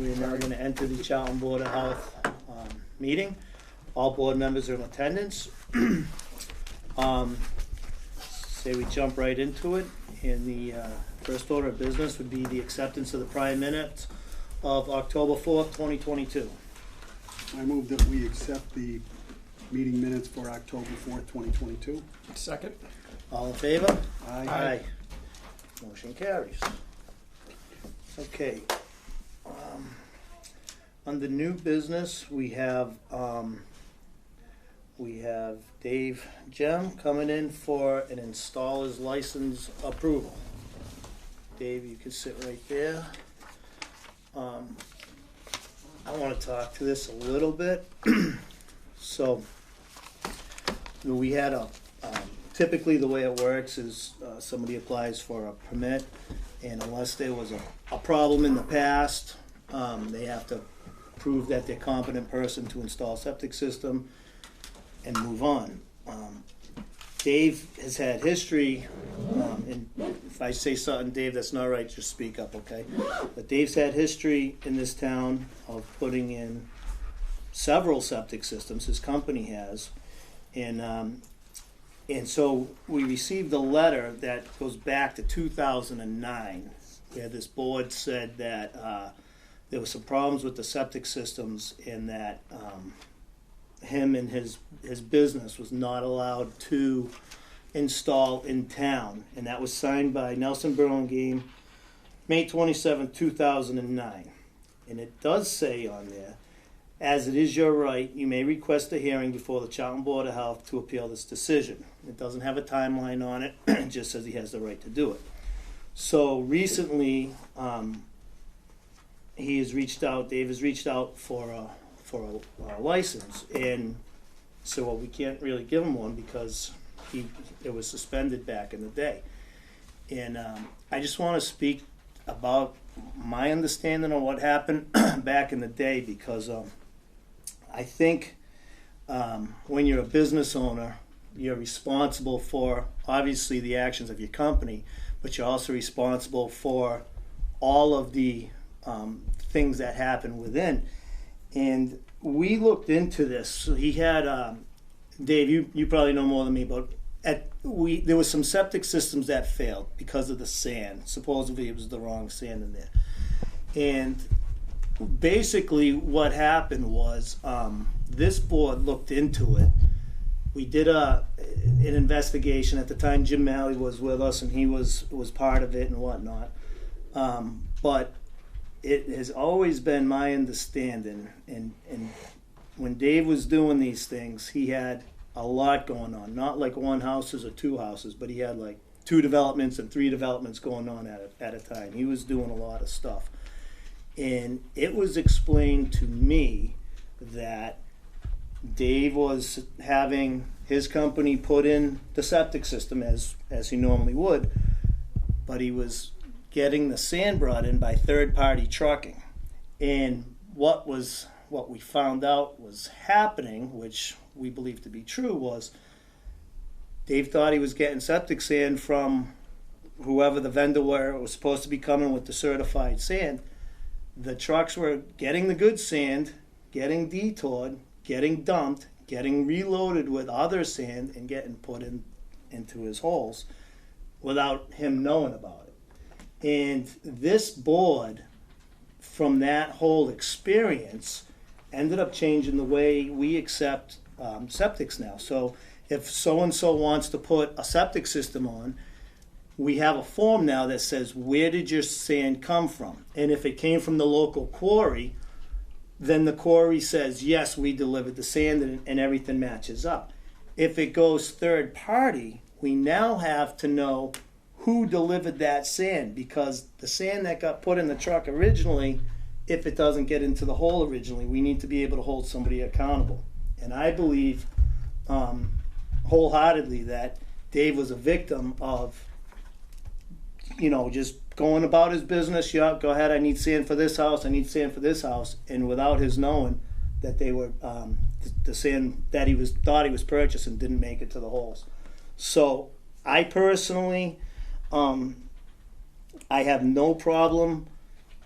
We're now going to enter the Charlton Board of Health meeting. All board members are in attendance. Say we jump right into it. And the first order of business would be the acceptance of the prior minutes of October 4th, 2022. I move that we accept the meeting minutes for October 4th, 2022. Second. All in favor? Aye. Motion carries. Okay. Under new business, we have Dave Gem coming in for an installer's license approval. Dave, you can sit right there. I want to talk to this a little bit. So we had typically the way it works is somebody applies for a permit, and unless there was a problem in the past, they have to prove that they're a competent person to install a septic system and move on. Dave has had history, and if I say something, Dave, that's not right, just speak up, okay? But Dave's had history in this town of putting in several septic systems, his company has, and so we received a letter that goes back to 2009, where this board said that there were some problems with the septic systems, and that him and his business was not allowed to install in town, and that was signed by Nelson Burlingame, May 27, 2009. And it does say on there, as it is your right, you may request a hearing before the Charlton Board of Health to appeal this decision. It doesn't have a timeline on it, it just says he has the right to do it. So recently, he has reached out, Dave has reached out for a license, and so we can't really give him one because it was suspended back in the day. And I just want to speak about my understanding of what happened back in the day, because I think when you're a business owner, you're responsible for obviously the actions of your company, but you're also responsible for all of the things that happen within. And we looked into this. So he had, Dave, you probably know more than me, but there was some septic systems that failed because of the sand. Supposedly it was the wrong sand in there. And basically what happened was this board looked into it. We did an investigation. At the time, Jim Malley was with us, and he was part of it and whatnot. But it has always been my understanding, and when Dave was doing these things, he had a lot going on. Not like one house or two houses, but he had like 2 developments and 3 developments going on at a time. He was doing a lot of stuff. And it was explained to me that Dave was having his company put in the septic system as he normally would, but he was getting the sand brought in by third-party trucking. And what we found out was happening, which we believe to be true, was Dave thought he was getting septic sand from whoever the vendor was supposed to be coming with the certified sand. The trucks were getting the good sand, getting detoured, getting dumped, getting reloaded with other sand, and getting put into his holes without him knowing about it. And this board, from that whole experience, ended up changing the way we accept septics now. So if so-and-so wants to put a septic system on, we have a form now that says, where did your sand come from? And if it came from the local quarry, then the quarry says, yes, we delivered the sand, and everything matches up. If it goes third party, we now have to know who delivered that sand, because the sand that got put in the truck originally, if it doesn't get into the hole originally, we need to be able to hold somebody accountable. And I believe wholeheartedly that Dave was a victim of, just going about his business. Yeah, go ahead, I need sand for this house, I need sand for this house, and without his knowing that they were the sand that thought he was purchasing didn't make it to the holes. So I personally, I have no problem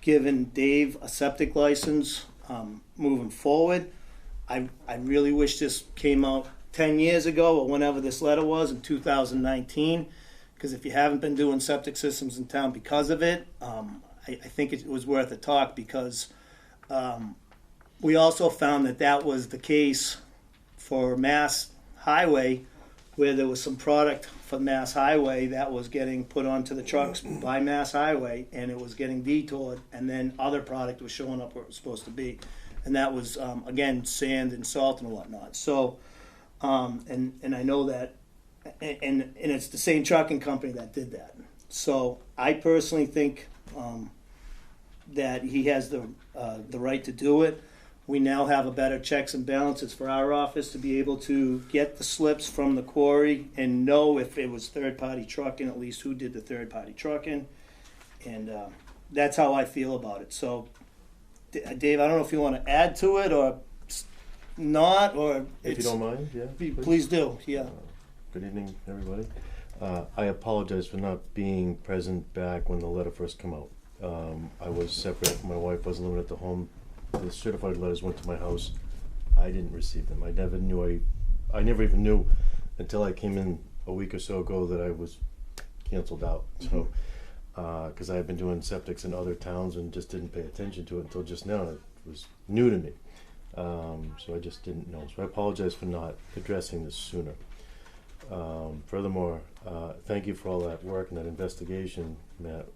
giving Dave a septic license moving forward. I really wish this came out 10 years ago or whenever this letter was in 2019, because if you haven't been doing septic systems in town because of it, I think it was worth a talk, because we also found that was the case for Mass Highway, where there was some product for Mass Highway that was getting put onto the trucks by Mass Highway, and it was getting detoured, and then other product was showing up where it was supposed to be. And that was, again, sand and salt and whatnot. So, and I know that, and it's the same trucking company that did that. So I personally think that he has the right to do it. We now have a better checks and balances for our office to be able to get the slips from the quarry and know if it was third-party trucking, at least who did the third-party trucking. And that's how I feel about it. So, Dave, I don't know if you want to add to it or not, or If you don't mind, yeah. Please do, yeah. Good evening, everybody. I apologize for not being present back when the letter first came out. I was separated from my wife, wasn't living at the home. The certified letters went to my house. I didn't receive them. I never even knew until I came in a week or so ago that I was canceled out. So, because I had been doing septics in other towns and just didn't pay attention to it until just now. It was new to me. So I just didn't know. So I apologize for not addressing this sooner. Furthermore, thank you for all that work and that investigation, Matt,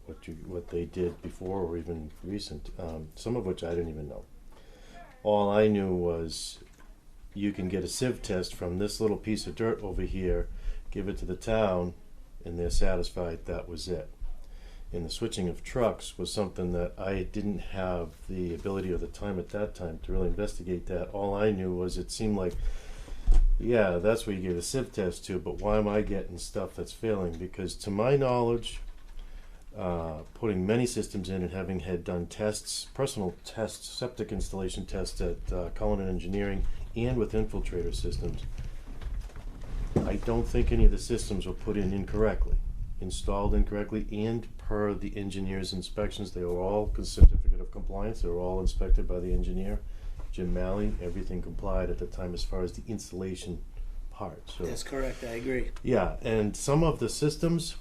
what they did before or even recent, some of which I didn't even know. All I knew was you can get a sieve test from this little piece of dirt over here, give it to the town, and they're satisfied that was it. And the switching of trucks was something that I didn't have the ability or the time at that time to really investigate that. All I knew was it seemed like, yeah, that's where you get a sieve test to, but why am I getting stuff that's failing? Because to my knowledge, putting many systems in and having had done tests, personal tests, septic installation tests at Cullinan Engineering and with Infiltrator Systems, I don't think any of the systems were put in incorrectly, installed incorrectly, and per the engineer's inspections. They were all certificate of compliance. They were all inspected by the engineer, Jim Malley. Everything complied at the time as far as the installation part. So That's correct, I agree. yeah, and some of the systems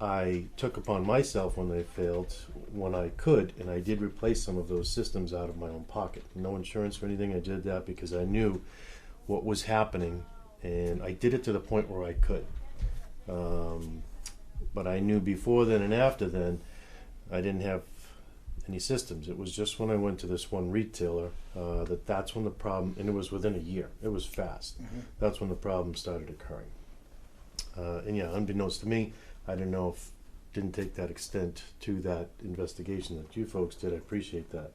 I took upon myself when they failed, when I could, and I did replace some of those systems out of my own pocket. No insurance or anything. I did that because I knew what was happening, and I did it to the point where I could. But I knew before then and after then, I didn't have any systems. It was just when I went to this one retailer that's when the problem, and it was within a year. It was fast. Mm-hmm. That's when the problem started occurring. And yeah, unbeknownst to me, I didn't know if didn't take that extent to that investigation that you folks did. I appreciate that.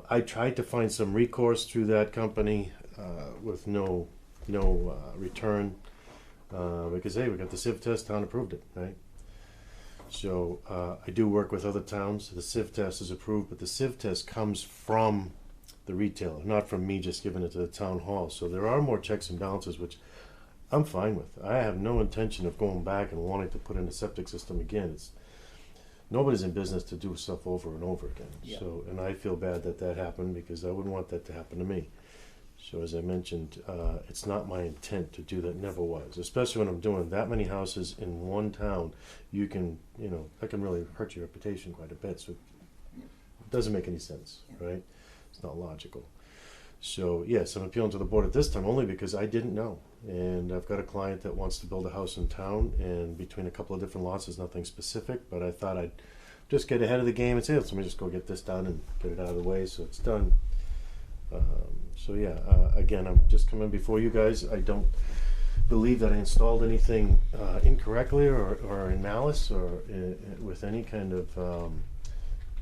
I tried to find some recourse through that company with no return because hey, we got the sieve test, town approved it, right? So I do work with other towns. The sieve test is approved, but the sieve test comes from the retailer, not from me just giving it to the town hall. So there are more checks and balances, which I'm fine with. I have no intention of going back and wanting to put in a septic system again. Nobody's in business to do stuff over and over again. Yeah. So, and I feel bad that happened because I wouldn't want that to happen to me. So as I mentioned, it's not my intent to do that, never was. Especially when I'm doing that many houses in one town, that can really hurt your reputation quite a bit. So it doesn't make any sense, right? It's not logical. So yes, I'm appealing to the board at this time only because I didn't know. And I've got a client that wants to build a house in town, and between a couple of different lots, there's nothing specific, but I thought I'd just get ahead of the game and say, let me just go get this done and get it out of the way so it's done. Again, I'm just coming before you guys. I don't believe that I installed anything incorrectly or in malice or with any kind of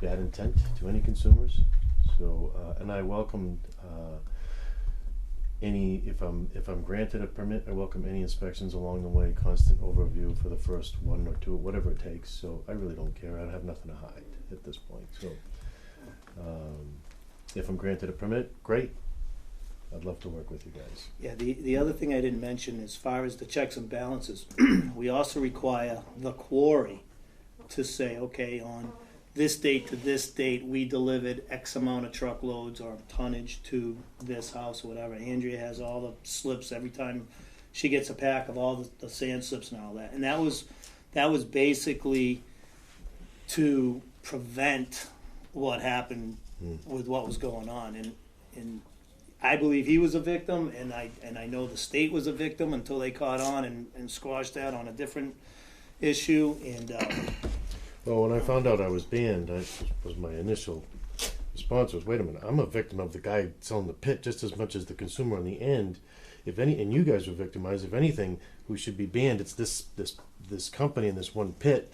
bad intent to any consumers. So, and I welcomed if I'm granted a permit, I welcome any inspections along the way, constant overview for the first one or two, whatever it takes. So I really don't care. I have nothing to hide at this point. So if I'm granted a permit, great. I'd love to work with you guys. Yeah, the other thing I didn't mention, as far as the checks and balances, we also require the quarry to say, okay, on this date to this date, we delivered X amount of truckloads or tonnage to this house or whatever. Andrea has all the slips every time she gets a pack of all the sand slips and all that. And that was basically to prevent what happened with what was going on. And I believe he was a victim, and I know the state was a victim until they caught on and squashed that on a different issue. And Well, when I found out I was banned, was my initial response was, wait a minute, I'm a victim of the guy selling the pit just as much as the consumer on the end. If any, and you guys were victimized. If anything, who should be banned? It's this company and this one pit.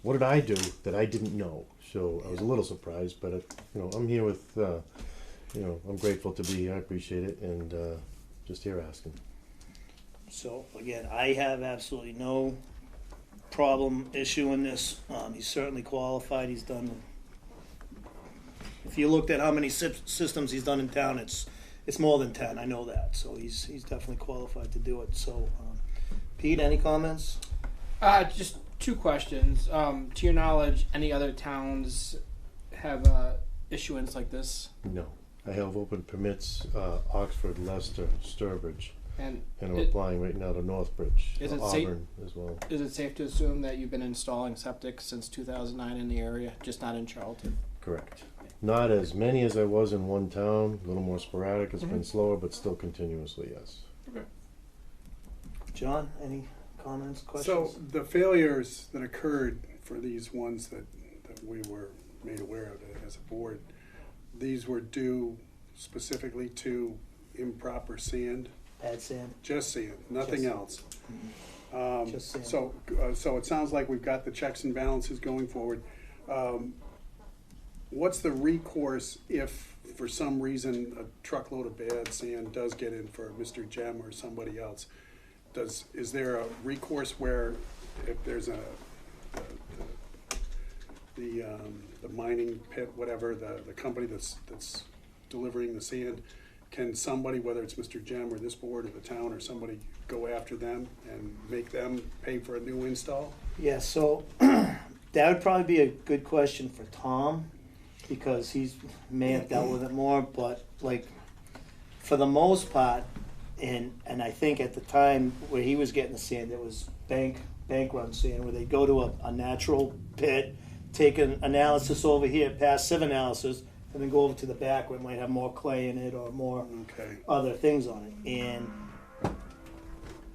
What did I do that I didn't know? So I was a little surprised, but I'm here with, I'm grateful to be here. I appreciate it, and just here asking. so, again, I have absolutely no problem issuing this. He's certainly qualified. He's done, if you looked at how many systems he's done in town, it's more than 10. I know that. So he's definitely qualified to do it. So, Pete, any comments? Just two questions. To your knowledge, any other towns have issuance like this? No. I have open permits, Oxford, Leicester, Sturbridge, And and I'm applying right now to Northbridge, Is it Auburn as well. is it safe to assume that you've been installing septic since 2009 in the area, just not in Charlton? Correct. Not as many as I was in one town, a little more sporadic, it's been slower, but still continuously, yes. John, any comments, So questions? the failures that occurred for these ones that we were made aware of as a board, these were due specifically to improper sand, Bad sand? just sand, nothing Just- else. Just sand. So it sounds like we've got the checks and balances going forward. What's the recourse if, for some reason, a truckload of bad sand does get in for Mr. Jem or somebody else? Is there a recourse where if there's the mining pit, whatever, the company that's delivering the sand, can somebody, whether it's Mr. Jem or this board or the town or somebody, go after them and make them pay for a new install? Yeah, so that would probably be a good question for Tom, because he's may have dealt with it more, but like, for the most part, and I think at the time where he was getting the sand, it was bank run sand, where they go to a natural pit, take an analysis over here, pass sieve analysis, and then go over to the back where it might have more clay in it or more Okay. other things on it. And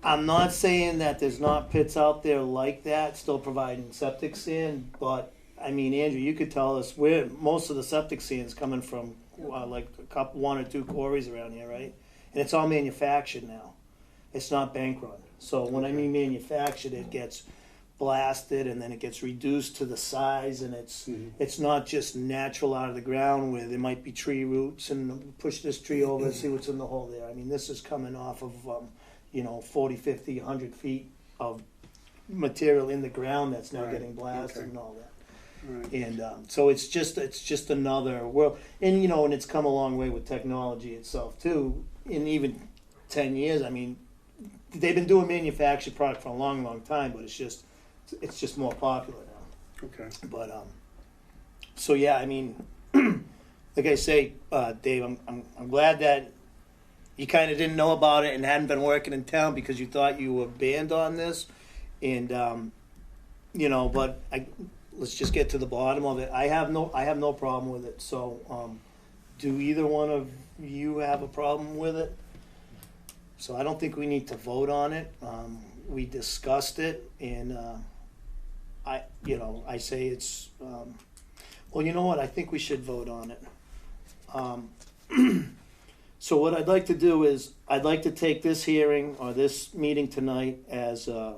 I'm not saying that there's not pits out there like that still providing septic sand, but I mean, Andrew, you could tell us where most of the septic sand's coming from, like one or two quarries around here, right? And it's all manufactured now. It's not bank run. So when I mean manufactured, it gets blasted and then it gets reduced to the size, and it's not just natural out of the ground where there might be tree roots and push this tree over and see what's in the hole there. I mean, this is coming off of 40, 50, 100 feet of material in the ground that's now Right. getting blasted Okay. and all that. Right. And so it's just another world, and and it's come a long way with technology itself too. In even 10 years, I mean, they've been doing manufactured product for a long, long time, but it's just more popular now. Okay. But so yeah, I mean, like I say, Dave, I'm glad that you kind of didn't know about it and hadn't been working in town because you thought you were banned on this, and but let's just get to the bottom of it. I have no problem with it. So, do either one of you have a problem with it? So I don't think we need to vote on it. We discussed it, and I say it's. Well, you know what? I think we should vote on it. So what I'd like to do is I'd like to take this hearing or this meeting tonight as a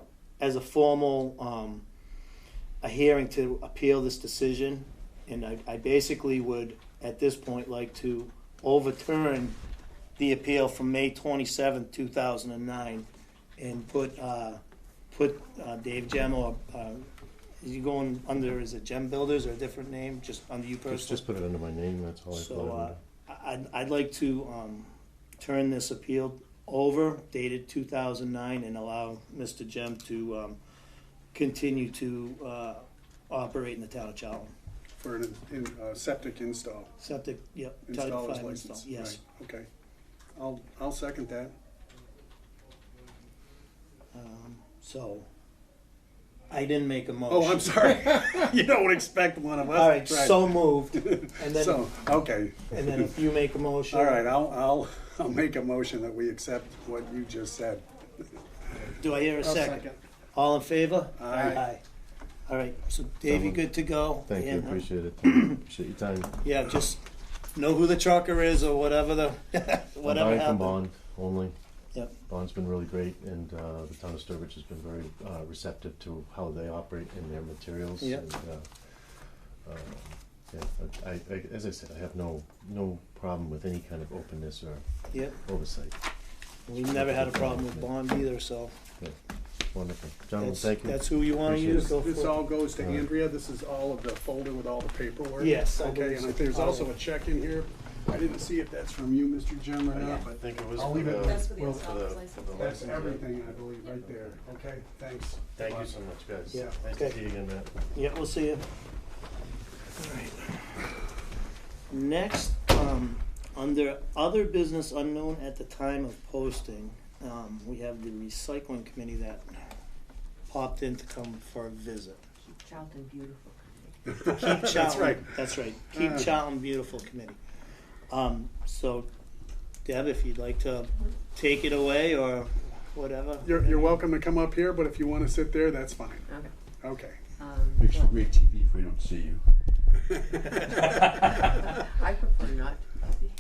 formal a hearing to appeal this decision, and I basically would at this point like to overturn the appeal from May 27th, 2009, and put Dave Jem, or is you going under, is it Gem Builders or a different name, just under you personally? Just put it under my name, that's all I put it So under. I'd like to turn this appeal over, dated 2009, and allow Mr. Jem to continue to operate in the town of Charlton. for an septic install. Septic, yep, Title Installer's V license. install, yes. Right, okay. I'll second that. So, I didn't make a motion. Oh, I'm sorry. You don't expect one of us All right, to try. so moved, and then, So, okay. and then if you make a motion. All right, I'll make a motion that we accept what you just said. Do I hear a I'll second? All in favor? Aye. All right, so Dave, you good to go? Thank you, And, appreciate it. Appreciate your time. Yeah, just know who the trucker is or whatever the, whatever I'm buying from happened. Bond only. Yep. Bond's been really great, and the town of Sturbridge has been very receptive to how they operate in their materials. Yep. And, yeah, I, as I said, I have no problem with any kind of openness or Yep, oversight. we've never had a problem with Bond either, so. Wonderful. Gentlemen, That's, thank you. that's who you wanna Appreciate use, it. go This for it. all goes to All right. Andrea. This is all of the folder with all the paperwork. Yes, I Okay, believe and so. there's also a check in here. I didn't see if that's from you, Mr. Jim, or I not, but think it was I'll for leave it. the, That's for the Well, installer's for license. the that's license, yeah. everything, I believe, right there. Okay, thanks. Thank you so much, guys. Yeah, Nice okay. to see you again, Matt. Yeah, we'll see you. All right. Next, under other business unknown at the time of posting, we have the recycling committee that popped in to come for a visit. Charlton Beautiful. Keep Charlton, right. That's right. Keep Charlton Beautiful Committee. So, Deb, if you'd like to take it away or whatever. You're welcome to come up here, but if you want to sit there, that's fine. Okay. Okay. Makes for great TV if we don't see you. I prefer not.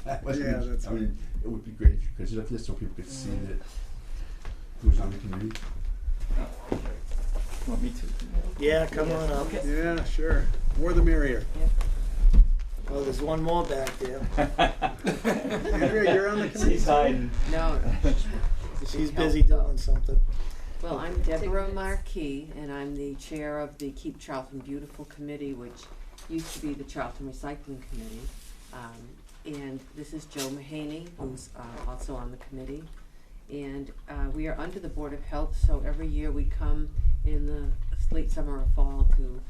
Yeah, that's I mean, it would be great if you could sit up here so people could see that who's on the committee. Want me to? Yeah, come on up. Yeah, sure. More the merrier. Oh, there's one more back there. Andrea, you're on the committee. No. She's busy doing something. Well, I'm Deborah Marquis, and I'm the chair of the Keep Charlton Beautiful Committee, which used to be the Charlton Recycling Committee. And this is Joe Mahaney, who's also on the committee. And we are under the Board of Health, so every year we come in the late summer or fall to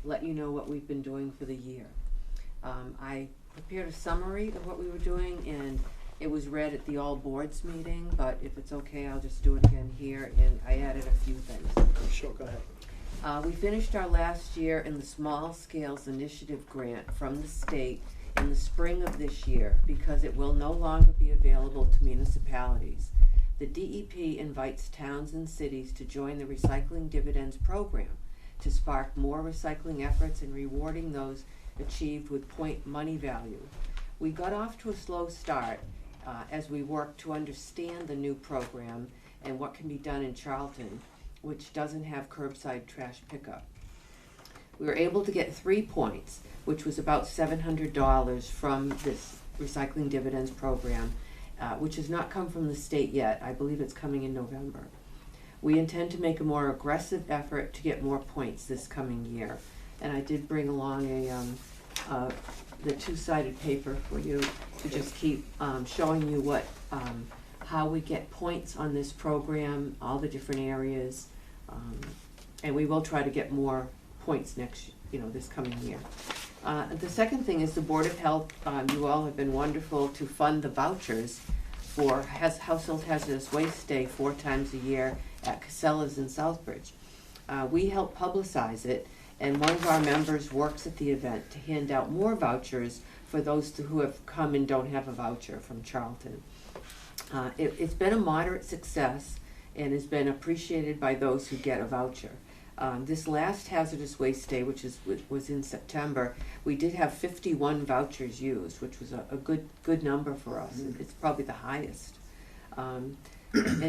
let you know what we've been doing for the year. I prepared a summary of what we were doing, and it was read at the all boards meeting, but if it's okay, I'll just do it again here, and I added a few things. Sure, go ahead. We finished our last year in the Small Scales Initiative grant from the state in the spring of this year because it will no longer be available to municipalities. The DEP invites towns and cities to join the Recycling Dividends program to spark more recycling efforts and rewarding those achieved with point money value. We got off to a slow start as we worked to understand the new program and what can be done in Charlton, which doesn't have curbside trash pickup. We were able to get 3 points, which was about $700 from this Recycling Dividends program, which has not come from the state yet. I believe it's coming in November. We intend to make a more aggressive effort to get more points this coming year. And I did bring along the two-sided paper for you to just keep showing you what how we get points on this program, all the different areas, and we will try to get more points this coming year. The second thing is the Board of Health. You all have been wonderful to fund the vouchers for Household Hazardous Waste Day 4 times a year at Casella's in Southbridge. We help publicize it, and one of our members works at the event to hand out more vouchers for those who have come and don't have a voucher from Charlton. It's been a moderate success and has been appreciated by those who get a voucher. This last Hazardous Waste Day, which was in September, we did have 51 vouchers used, which was a good number for us. It's probably the highest. And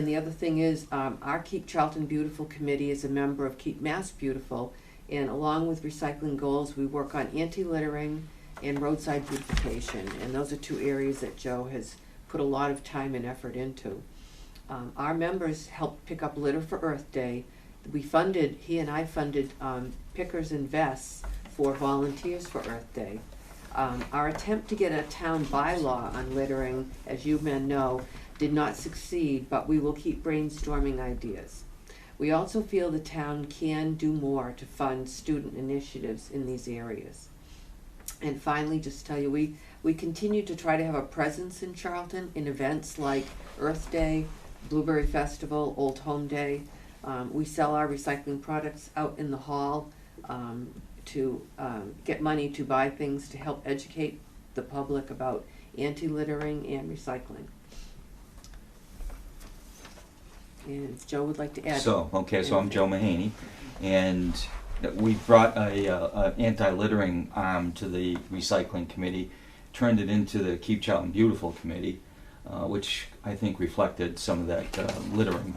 the other thing is, our Keep Charlton Beautiful Committee is a member of Keep Mass Beautiful, and along with recycling goals, we work on anti-littering and roadside beautification, and those are 2 areas that Joe has put a lot of time and effort into. Our members helped pick up litter for Earth Day. He and I funded pickers and vests for volunteers for Earth Day. Our attempt to get a town bylaw on littering, as you men know, did not succeed, but we will keep brainstorming ideas. We also feel the town can do more to fund student initiatives in these areas. And finally, just tell you, we continue to try to have a presence in Charlton in events like Earth Day, Blueberry Festival, Old Home Day. We sell our recycling products out in the hall to get money to buy things to help educate the public about anti-littering and recycling. And Joe would like to add. So I'm Joe Mahaney, and we brought a anti-littering arm to the recycling committee, turned it into the Keep Charlton Beautiful committee, which I think reflected some of that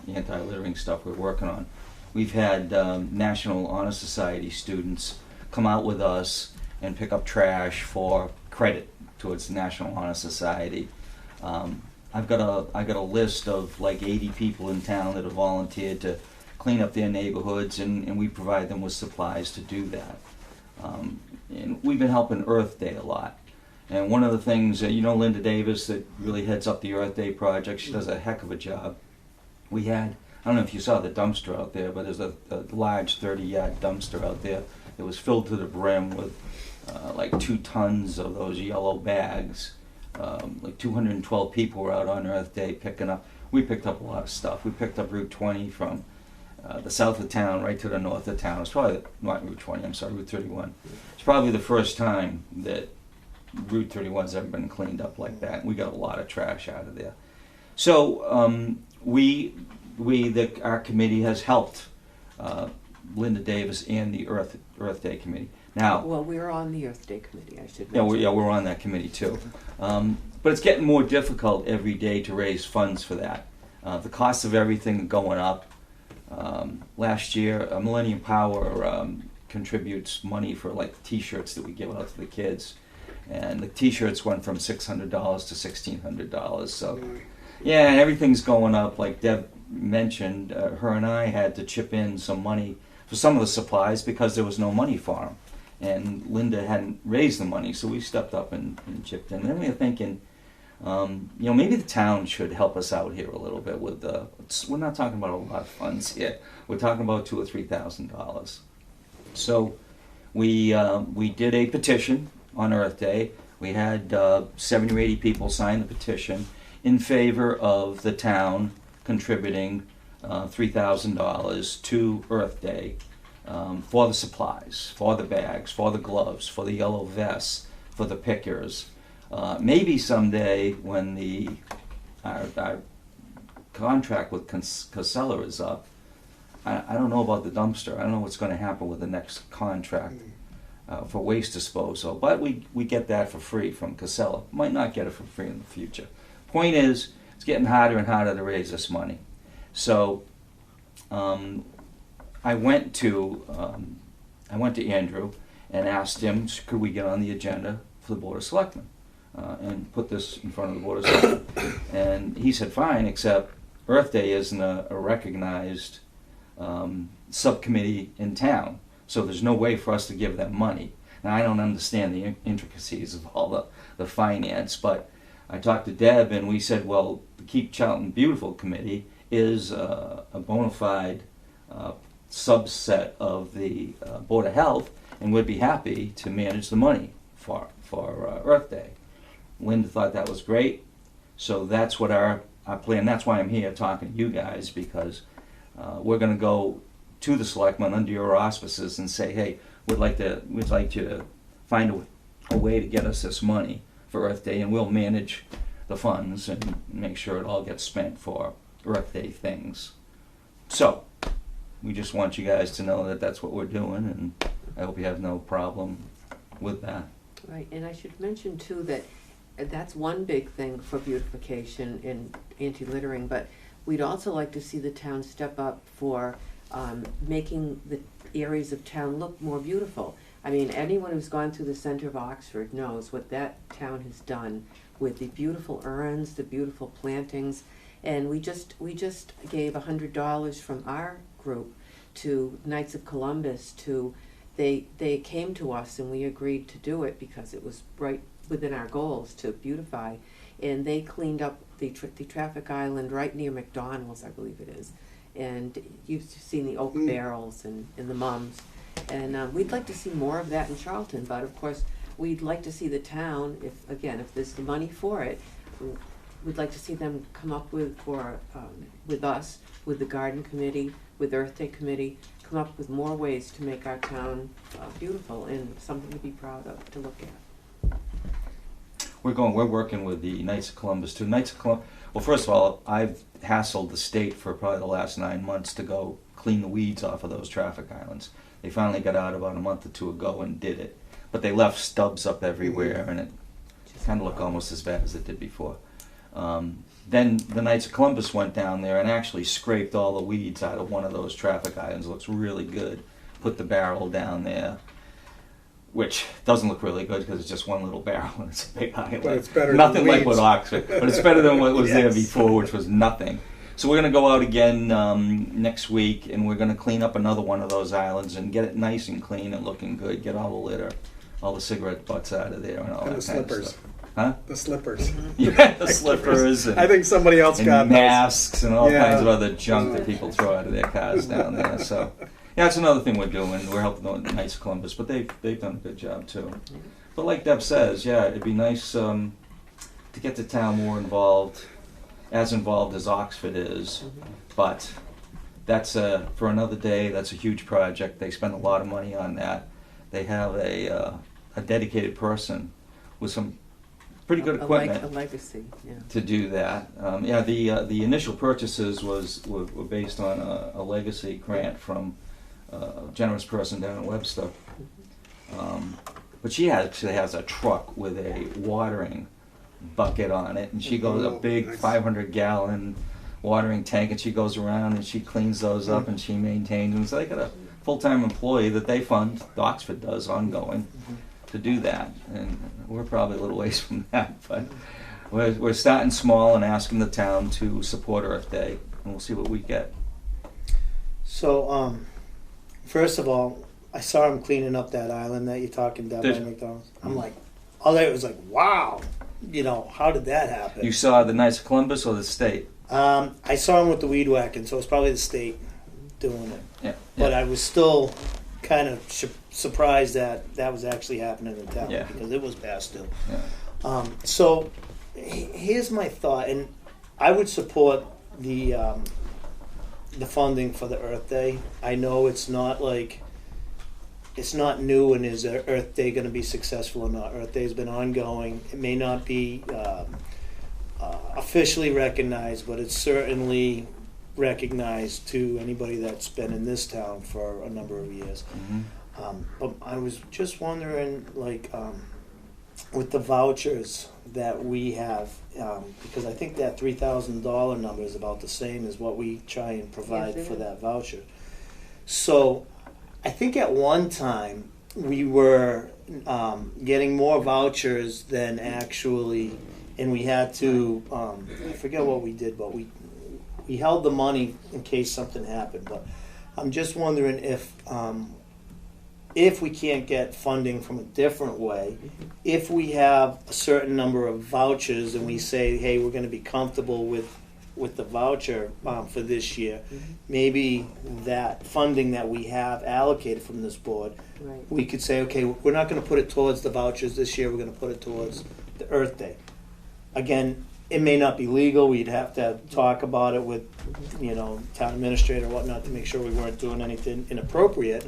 anti-littering stuff we're working on. We've had National Honor Society students come out with us and pick up trash for credit towards the National Honor Society. I got a list of like 80 people in town that have volunteered to clean up their neighborhoods, and we provide them with supplies to do that. And we've been helping Earth Day a lot. And one of the things, Linda Davis that really heads up the Earth Day project, she does a heck of a job. We had, I don't know if you saw the dumpster out there, but there's a large 30-yard dumpster out there that was filled to the brim with like 2 tons of those yellow bags. Like 212 people were out on Earth Day picking up. We picked up a lot of stuff. We picked up Route 20 from the south of town right to the north of town. It's probably not Route 20. I'm sorry, Route 31. It's probably the first time that Route 31's ever been cleaned up like that. We got a lot of trash out of there. So our committee has helped Linda Davis and the Earth Day committee. Now, Well, we're on the Earth Day committee, I should yeah, mention. we're on that committee too. But it's getting more difficult every day to raise funds for that. The cost of everything going up. Last year, Millennium Power contributes money for like T-shirts that we give out to the kids, and the T-shirts went from $600 to $1,600. So, yeah, and everything's going up. Like Deb mentioned, her and I had to chip in some money for some of the supplies because there was no money for them. And Linda hadn't raised the money, so we stepped up and chipped in. And then we were thinking, maybe the town should help us out here a little bit with we're not talking about a lot of funds here. We're talking about $2,000 or $3,000. So we did a petition on Earth Day. We had 70 or 80 people sign the petition in favor of the town contributing $3,000 to Earth Day. For the supplies, for the bags, for the gloves, for the yellow vests, for the pickers. Maybe someday when our contract with Casella is up, I don't know about the dumpster. I don't know what's going to happen with the next contract for waste disposal. But we get that for free from Casella. Might not get it for free in the future. Point is, it's getting harder and harder to raise this money. So I went to Andrew and asked him, could we get on the agenda for the Board of Selectmen and put this in front of the Board of Selectmen? And he said, fine, except Earth Day isn't a recognized subcommittee in town, so there's no way for us to give them money. Now, I don't understand the intricacies of all the finance, but I talked to Deb and we said, well, the Keep Charlton Beautiful Committee is a bona fide subset of the Board of Health, and would be happy to manage the money for Earth Day. Linda thought that was great, so that's what our plan. That's why I'm here talking to you guys, because we're going to go to the selectmen under your auspices and say, hey, we'd like you to find a way to get us this money for Earth Day, and we'll manage the funds and make sure it all gets spent for Earth Day things. So we just want you guys to know that that's what we're doing, and I hope you have no problem with that. Right, and I should mention too that that's one big thing for beautification and anti-littering, but we'd also like to see the town step up for making the areas of town look more beautiful. I mean, anyone who's gone through the center of Oxford knows what that town has done with the beautiful urns, the beautiful plantings, and we just gave $100 from our group to Knights of Columbus they came to us and we agreed to do it because it was right within our goals to beautify, and they cleaned up the traffic island right near McDonald's, I believe it is, and you've seen the oak barrels and the mums, and we'd like to see more of that in Charlton, but of course we'd like to see the town, if there's the money for it, we'd like to see them come up with us, with the garden committee, with Earth Day committee, come up with more ways to make our town beautiful and something to be proud of, to look at. We're working with the Knights of Columbus too. Knights of Columbus, well, first of all, I've hassled the state for probably the last 9 months to go clean the weeds off of those traffic islands. They finally got out about a month or two ago and did it. But they left stubs up everywhere, and it kind of looked almost as bad as it did before. Then the Knights of Columbus went down there and actually scraped all the weeds out of one of those traffic islands. It looks really good. Put the barrel down there, which doesn't look really good because it's just one little barrel and it's a big island. But it's better than Nothing like what weeds. Oxford, but it's better than what was there Yes. before, which was nothing. So we're going to go out again next week, and we're going to clean up another one of those islands and get it nice and clean and looking good. Get all the litter, all the cigarette butts out of there, and all And that the kind of slippers. stuff. Huh? The slippers. Yeah, the slippers and, I think somebody else got and those. masks and all Yeah. kinds of other junk that people throw out of their cars down there. So, yeah, that's another thing we're doing. We're helping the Knights of Columbus, but they've done a good job too. But like Deb says, yeah, it'd be nice to get the town more involved as Oxford is. But that's for another day. That's a huge project. They spend a lot of money on that. They have a dedicated person with some pretty good equipment A legacy, yeah. to do that. Yeah, the initial purchases were based on a legacy grant from a generous person down in Webster. But she actually has a truck with a watering bucket on it, and she goes a big Nice. 500-gallon watering tank, and she goes around and she cleans those up and she maintains them. So they got a full-time employee that they fund, Oxford does, ongoing, to do that. And we're probably a little ways from that, but we're starting small and asking the town to support Earth Day, and we'll see what we get. So, first of all, I saw him cleaning up that island that you're talking about Did by you? McDonald's. I'm like, all that was like, wow. You know, how did that happen? You saw the Knights of Columbus or the state? I saw him with the weed whacking, so it's probably the state doing it. Yeah. But I was still kind of surprised that that was actually happening in town Yeah. because it was bad still. Yeah. So here's my thought, and I would support the funding for the Earth Day. I know it's not like it's not new, and is Earth Day going to be successful or not? Earth Day has been ongoing. It may not be officially recognized, but it's certainly recognized to anybody that's been in this town for a number of years. Mm-hmm. But I was just wondering, like, with the vouchers that we have, because I think that $3,000 number is about the same as what we try and provide Yes, it for is. that voucher. So I think at one time we were getting more vouchers than actually, and we had to, I forget what we did, but we held the money in case something happened. But I'm just wondering if we can't get funding from a different way, if we have a certain number of vouchers and we say, hey, we're going to be comfortable with the voucher for this year, maybe that funding that we have allocated from this board, Right. we could say, okay, we're not going to put it towards the vouchers this year, we're going to put it towards the Earth Day. Again, it may not be legal, we'd have to talk about it with, town administrator or whatnot to make sure we weren't doing anything inappropriate.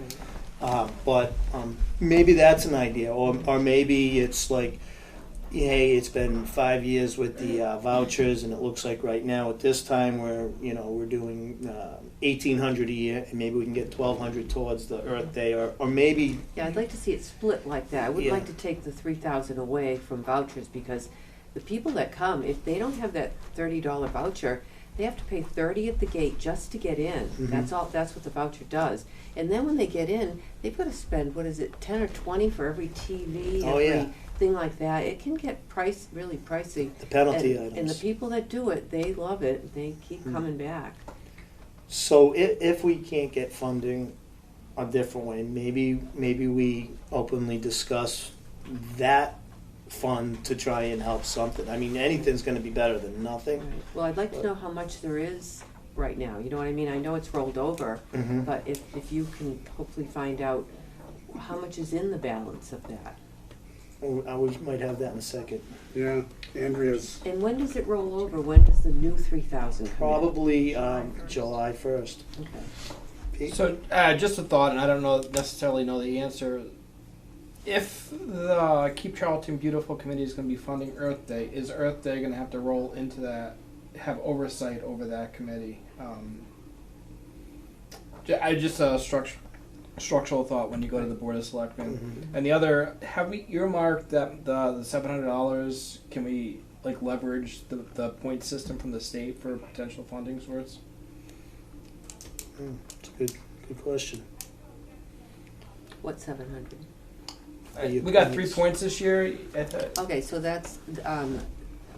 But maybe that's an idea, or maybe it's like, hey, it's been 5 years with the vouchers, and it looks like right now at this time we're doing $1,800 a year, and maybe we can get $1,200 towards the Earth Day, or maybe Yeah, I'd like to see it split like that. I would Yeah. like to take the $3,000 away from vouchers, because the people that come, if they don't have that $30 voucher, they have to pay $30 at the gate just to get in. Mhm. That's all. That's what the voucher does. And then when they get in, they've got to spend, what is it, 10 or 20 for every TV, Oh, yeah. thing like that. It can get really pricey. the penalty And the items. people that do it, they love it. They keep Mm. coming back. So if we can't get funding a different way, maybe we openly discuss that fund to try and help something. I mean, anything's going to be better than nothing. Right. Well, I'd like to know how much there is right now. You know what I mean? I know it's rolled over, Mhm. but if you can hopefully find out how much is in the balance of that. We might have that in a second. Yeah, Andrea's, And when does it roll over? When does the new 3,000 come in? Probably July 1st. Okay. Pete? So, just a thought, and I don't necessarily know the answer. If the Keep Charlton Beautiful Committee is going to be funding Earth Day, is Earth Day going to have to roll into that, have oversight over that committee? Just a structural thought when you go to the Board of Selectmen. Mhm. And the other, have we earmarked that the $700? Can we leverage the point system from the state for a potential funding source? It's a good question. What's 700? We got 3 points this year. Okay, so that's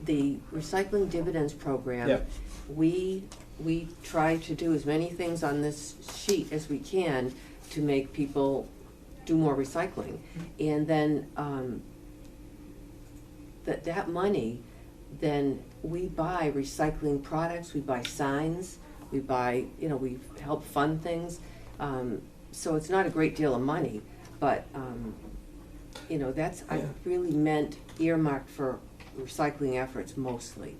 the recycling dividends program. Yep. We try to do as many things on this sheet as we can to make people do more recycling. And then that money, then we buy recycling products, we buy signs, we buy, we help fund things. So it's not a great deal of money, but I really meant earmarked for recycling efforts mostly.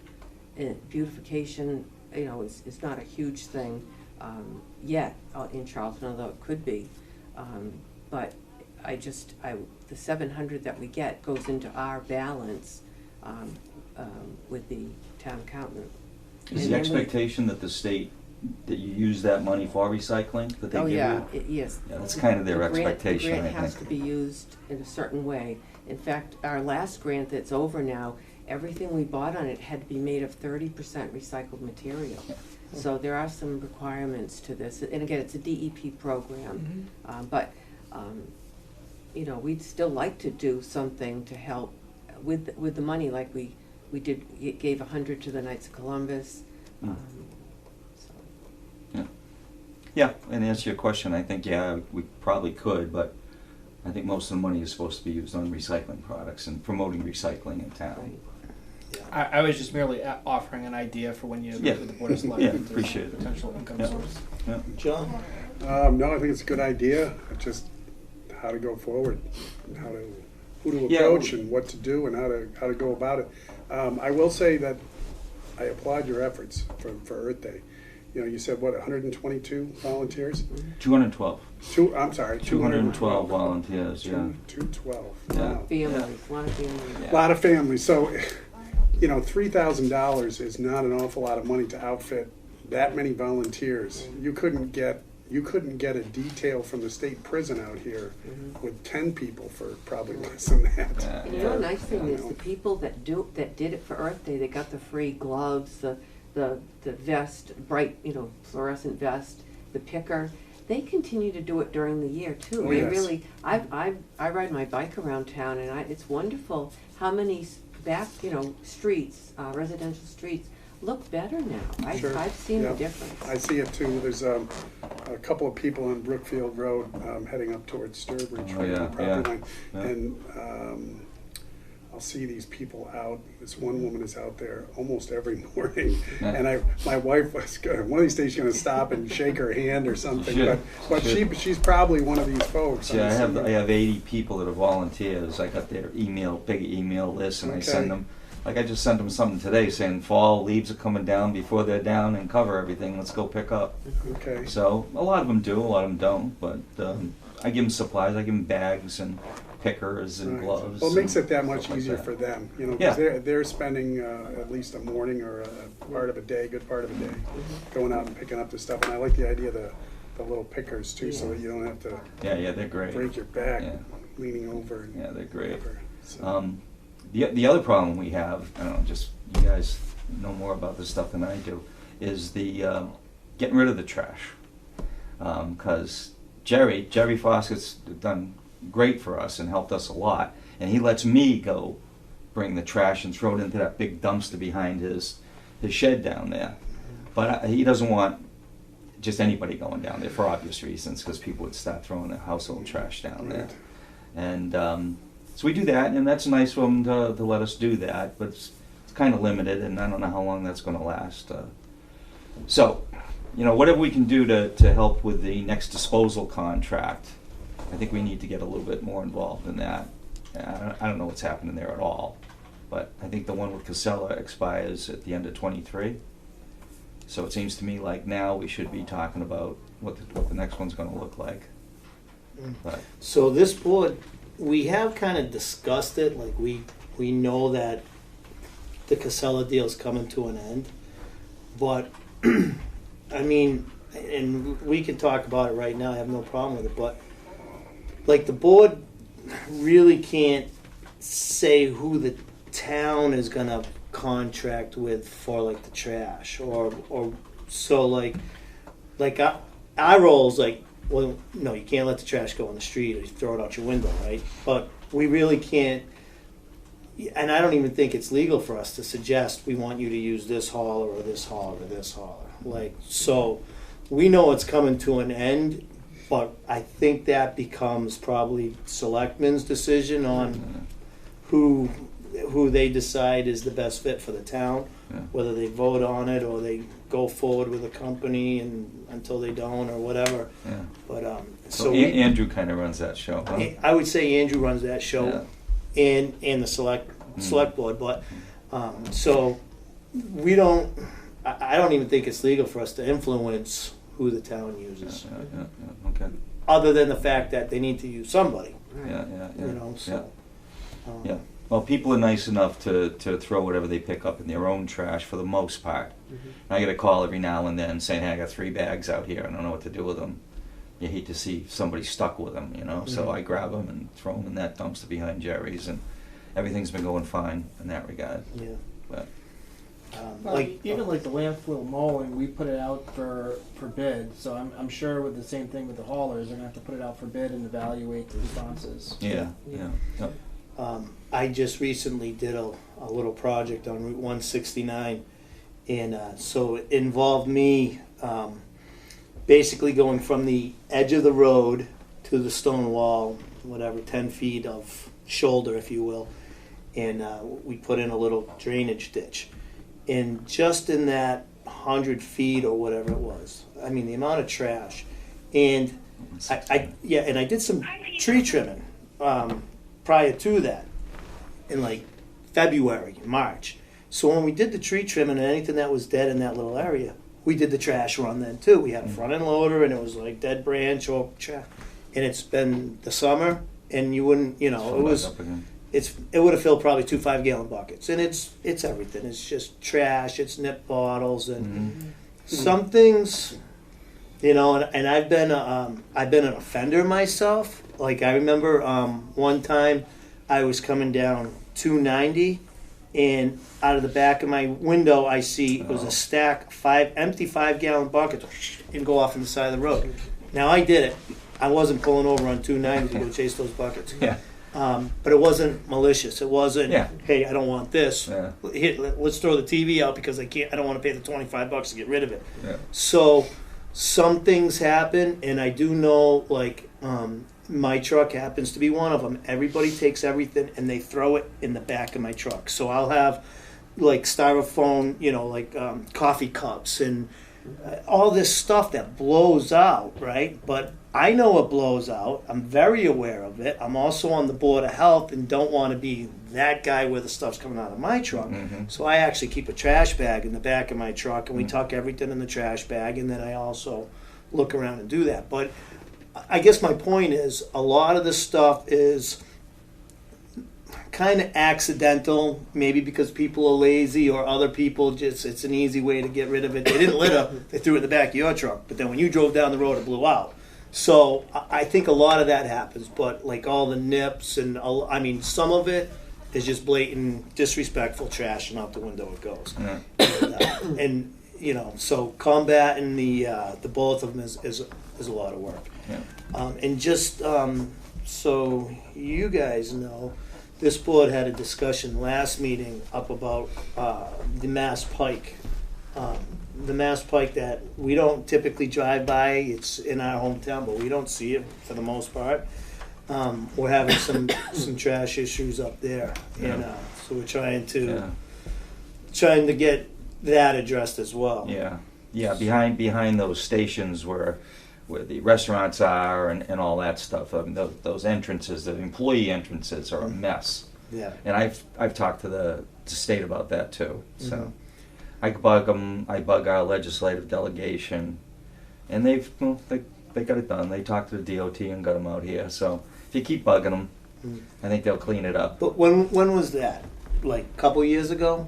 And beautification, is not a huge thing yet in Charlton, although it could be. But the 700 that we get goes into our balance with the town accountant. Is And the then we- expectation that that you use that money for recycling, that they Oh, give you? yeah, yes. Yeah, that's kind of their expectation, The I grant has think. to be used in a certain way. In fact, our last grant that's over now, everything we bought on it had to be made of 30% recycled material. So there are some requirements to this, and again, it's a DEP program. But we'd still like to do something to help with the money, like we gave 100 to the Knights of Columbus. Mm. So. Yeah, and to answer your question, I think, we probably could, but I think most of the money is supposed to be used on recycling products and promoting recycling in town. Right. I was just merely offering an idea for when you meet with the Board of Selectmen. Yeah, appreciate it. Potential income Yeah. source. Yeah. John? no, I think it's a good idea, just how to go forward, and who to Yeah, approach and what to do and how to go about it. I will say that I applaud your efforts for Earth Day. You said, 122 volunteers? 212. 212 volunteers, yeah. 212, Yeah. wow. Families, a lot of families. Yeah. A lot of families, so, $3,000 is not an awful lot of money to outfit that many volunteers. You couldn't get a detail from the state prison out here with 10 people for probably less than that. Yeah. And the nice thing is the people that did it for Earth Day, they got the free gloves, the vest, bright, fluorescent vest, the picker. They continue to do it during the year too. Oh, They yes. really, I ride my bike around town, and it's wonderful how many back, streets, residential streets look better now. Sure. I've seen Yeah. the difference. I see it too. There's a couple of people on Brookfield Road heading up towards Sturbridge, Oh, right on yeah, the property line. yeah. And I'll see these people out. This one woman is out there almost every morning. Yeah. And my wife was going, one of these days she's going to stop and shake her hand or something. Should. But Should. she's probably one of these folks. Yeah, I I'm have assuming. 80 people that are volunteers. I got their big email list, and I Okay. send them. Like I just sent them something today saying fall leaves are coming down. Before they're down and cover everything, let's go pick up. Okay. So a lot of them do, a lot of them don't. But I give them supplies. I give them bags and pickers and Right. gloves. Well, it makes and it that much stuff like easier that. for them, because Yeah. they're spending at least a morning or a part of a day, good part of a day, going out and picking up the stuff. And I like the idea of the little pickers too, so that you don't have to Yeah, they're great. break your back Yeah. leaning over. And Yeah, they're great. whatever. So, The other problem we have, I don't know, just you guys know more about this stuff than I do, is the getting rid of the trash. Because Jerry Foskett's done great for us and helped us a lot, and he lets me go bring the trash and throw it into that big dumpster behind his shed down there. But he doesn't want just anybody going down there for obvious reasons, because people would start throwing their household trash down there. Right. And so we do that, and that's nice of them to let us do that, but it's kind of limited, and I don't know how long that's going to last. So, whatever we can do to help with the next disposal contract, I think we need to get a little bit more involved in that. I don't know what's happening there at all. But I think the one with Casella expires at the end of '23. So it seems to me like now we should be talking about what the next one's gonna look like. But, So this board, we have kind of discussed it, like we know that the Casella deal's coming to an end. But, I mean, and we can talk about it right now, I have no problem with it, but like the board really can't say who the town is gonna contract with for like the trash or so like our role's like, well, no, you can't let the trash go on the street or you throw it out your window, right? But we really can't, and I don't even think it's legal for us to suggest we want you to use this hauler or this hauler or this hauler. Like, so we know it's coming to an end, but I think that becomes probably selectmen's decision on who they decide is the best fit for the town, Yeah. whether they vote on it or they go forward with a company and until they don't or whatever. yeah. But So we, Andrew kind of runs that show, huh? I would say Andrew runs that show and the select board. But so we don't. I don't even think it's legal for us to influence who the town uses, Yeah, okay. other than the fact that they need to use somebody. Yeah. You know. So. Yeah. Well, people are nice enough to throw whatever they pick up in their own trash for the most part. I get a call every now and then saying, hey, I got 3 bags out here. I don't know what to do with them. You hate to see somebody stuck with them, you know. So I grab them and throw them in that dumpster behind Jerry's, and everything's been going fine in that regard. Yeah. But Well, even like the landfill mowing, we put it out for bid. So I'm sure with the same thing with the haulers, they're gonna have to put it out for bid and evaluate the responses. yeah. Yep. I just recently did a little project on Route 169, and so it involved me basically going from the edge of the road to the stone wall, whatever, 10 feet of shoulder, if you will, and we put in a little drainage ditch. And just in that 100 feet or whatever it was, I mean, the amount of trash. And I did some tree trimming prior to that in like February, March. So when we did the tree trimming and anything that was dead in that little area, we did the trash run then too. We had a front end loader and it was like dead branch or trash. And it's been the summer and you wouldn't, you know, it was, Up again. it would have filled probably 2 5-gallon buckets. And it's everything. It's just trash, it's nip bottles and some things, you know, and I've been an offender myself. Like I remember one time I was coming down 290, and out of the back of my window I see it was a stack of 5 empty 5-gallon buckets and go off on the side of the road. Now I did it. I wasn't pulling over on 290 to go chase those buckets. Yeah. But it wasn't malicious. It wasn't, Yeah. hey, I don't want this. Yeah. Here, let's throw the TV out because I don't want to pay the $25 to get rid of it. Yeah. So some things happen, and I do know, like, my truck happens to be one of them. Everybody takes everything and they throw it in the back of my truck. So I'll have like styrofoam, you know, like coffee cups and all this stuff that blows out, right? But I know it blows out. I'm very aware of it. I'm also on the Board of Health and don't want to be that guy where the stuff's coming out of my truck. So I actually keep a trash bag in the back of my truck and we tuck everything in the trash bag, and then I also look around and do that. But I guess my point is a lot of this stuff is kind of accidental, maybe because people are lazy or other people just, it's an easy way to get rid of it. They didn't litter, they threw it in the back of your truck, but then when you drove down the road it blew out. So I think a lot of that happens, but like all the nips and I mean some of it is just blatant disrespectful trash and out the window it goes. And you know, so combating the both of them is a lot of work. Yeah. And just so you guys know, this board had a discussion last meeting up about the Mass Pike. The Mass Pike that we don't typically drive by. It's in our hometown, but we don't see it for the most part. We're having some trash issues up there, and so we're trying to get that addressed as well. Yeah, behind those stations where where the restaurants are and all that stuff. I mean, those entrances, the employee entrances are a mess. Yeah. And I've talked to the state about that too. So Mhm. I bug them. I bug our legislative delegation, and they got it done. They talked to the DOT and got them out here. So if you keep bugging them, Mm. I think they'll clean it up. But when was that? Like a couple years ago?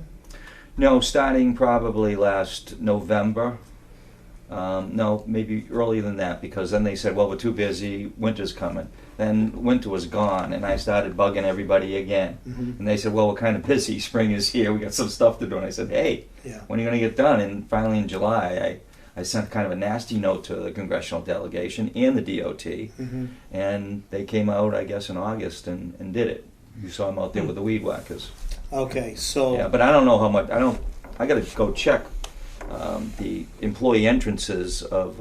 No, starting probably last November. No, maybe earlier than that, because then they said, well, we're too busy, winter's coming. Then winter was gone, and I started bugging everybody again. Mm-hmm. And they said, well, we're kind of busy, spring is here, we got some stuff to do. And I said, hey, Yeah. when are you going to get done? And finally in July, I sent kind of a nasty note to the congressional delegation and the DOT, Mm-hmm. and they came out, I guess, in August and did it. You saw them out there with the weed whackers. Okay, so Yeah, but I don't know how much. I got to go check the employee entrances of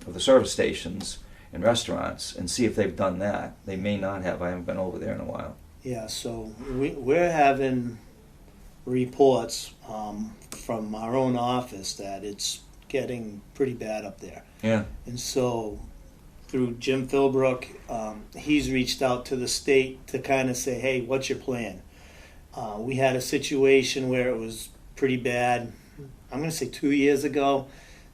the service stations and restaurants and see if they've done that. They may not have. I haven't been over there in a while. yeah, so we're having reports from our own office that it's getting pretty bad up there. Yeah. And so through Jim Philbrook, he's reached out to the state to kind of say, hey, what's your plan? We had a situation where it was pretty bad. I'm going to say 2 years ago.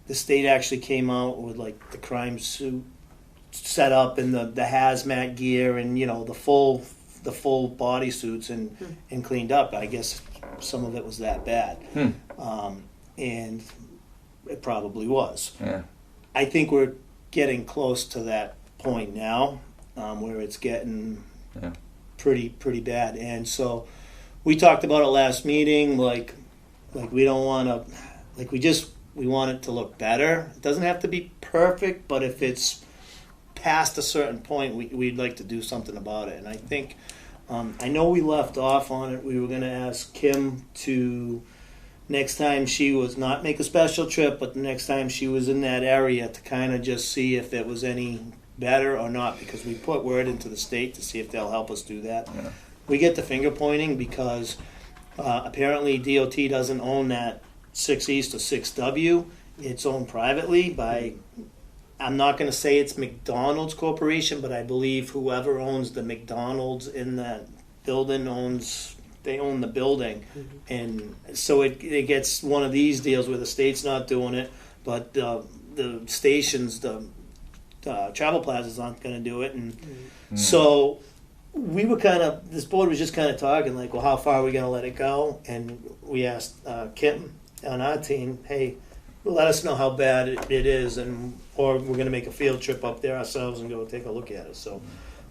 The state actually came out with like the crime suit set up and the hazmat gear and the full body suits and cleaned up. I guess some of it was that bad, and it probably was. Yeah. I think we're getting close to that point now, where it's getting Yeah. pretty bad. And so we talked about it last meeting. Like we don't want to, we want it to look better. It doesn't have to be perfect, but if it's past a certain point, we'd like to do something about it. And I think, I know we left off on it. We were going to ask Kim to, next time she was, not make a special trip, but the next time she was in that area to kind of just see if it was any better or not, because we put word into the state to see if they'll help us do that. Yeah. We get the finger pointing because apparently DOT doesn't own that 6 East or 6W. It's owned privately by, I'm not going to say it's McDonald's Corporation, but I believe whoever owns the McDonald's in that building they own the building. And so it gets one of these deals where the state's not doing it, but the stations, the travel plazas aren't going to do it. And so we were this board was just kind of talking like, well, how far are we going to let it go? And we asked Kim on our team, hey, let us know how bad it is, or we're going to make a field trip up there ourselves and go take a look at it. So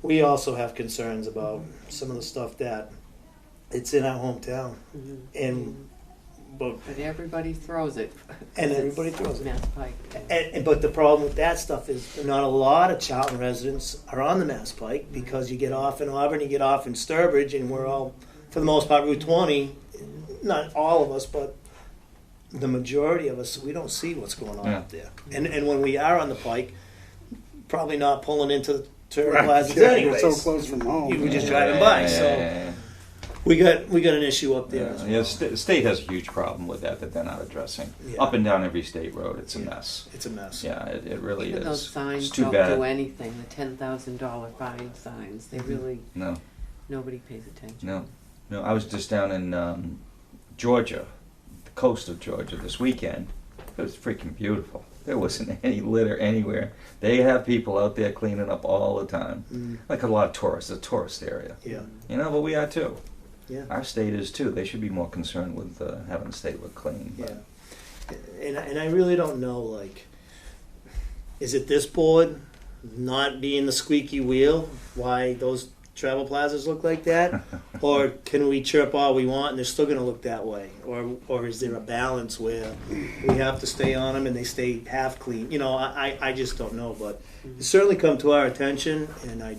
we also have concerns about some of the stuff that it's in our hometown, but everybody throws it. And everybody throws it. Mass Pike. but the problem with that stuff is not a lot of Charlton residents are on the Mass Pike because you get off in Auburn, you get off in Sturbridge, and we're all, for the most part, Route 20. Not all of us, but the majority of us, we don't see what's going on Yeah. up there. And when we are on the Pike, probably not pulling into the turn Right, plazas yeah, anyways. we're so close from home. You were just Yeah, driving by, yeah, so yeah. we got an issue up there as well. Yeah, the state has a huge problem with that they're not addressing. Yeah. Up and down every state road, it's a Yeah. mess. It's a mess. Yeah, it really Even is. those signs It's too don't bad. do anything. The $10,000 fine signs, they really, No, nobody pays attention. no. I was just down in Georgia, the coast of Georgia, this weekend. It was freaking beautiful. There wasn't any litter anywhere. They have people out there cleaning up all the time. Mm, Like a lot of tourists, it's a tourist area. yeah. But we are too. Yeah. Our state is too. They should be more concerned with having the state look clean. Yeah, But and I really don't know, like, is it this board not being the squeaky wheel why those travel plazas look like that? Or can we chirp all we want and they're still gonna look that way? Or is there a balance where we have to stay on them and they stay half clean? I just don't know, but it's certainly come to our attention, and I